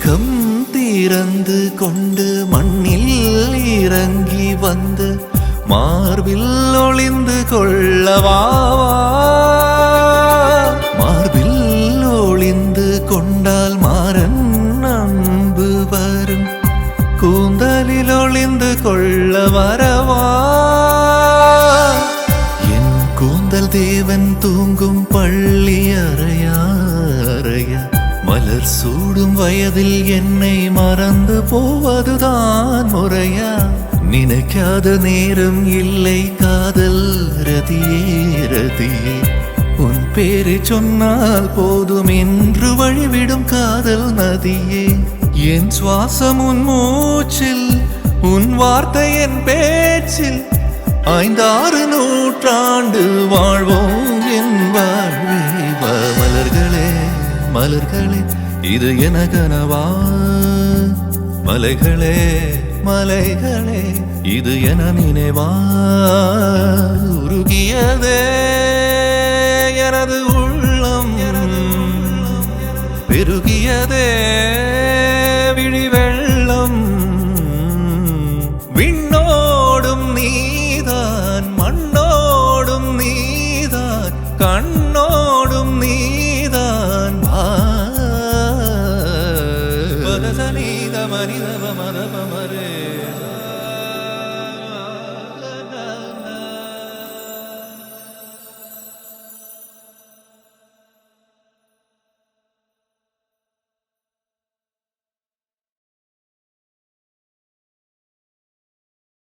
ஏக்கம் திறந்து கொண்டு மண்ணில் இறங்கி வந்து மார்பில் ஒளிந்து கொள்ளவா மார்பில் ஒளிந்து கொண்டால் மாறன் அன்பு வரும் கூந்தலில் ஒளிந்து கொள்ள வரவா என் கூந்தல் தேவன் தூங்கும் பள்ளி அறையா மலர் சூடும் வயதில் என்னை மறந்து போவதுதான் முறையா நினைக்காத நேரம் இல்லை காதல் ரதியே உன் பேரை சொன்னால் போதும் என்று வழிவிடும் காதல் நதியே என் சுவாசம் உன் மூச்சில் உன் வார்த்தை என் பேச்சில் 5-6 நூற்றாண்டு வாழ்வோம் என் வாழ்வே மலர்களே மலர்களே இது என கனவா மலைகளே மலைகளே இது என நினைவா உருகியதே எனது உள்ளம் பெருகியதே விழி வெள்ளம் விண்ணோடும் நீதான் மண்ணோடும் நீதான் கண்ணோடும் நீதான் மனித மனித மத மரே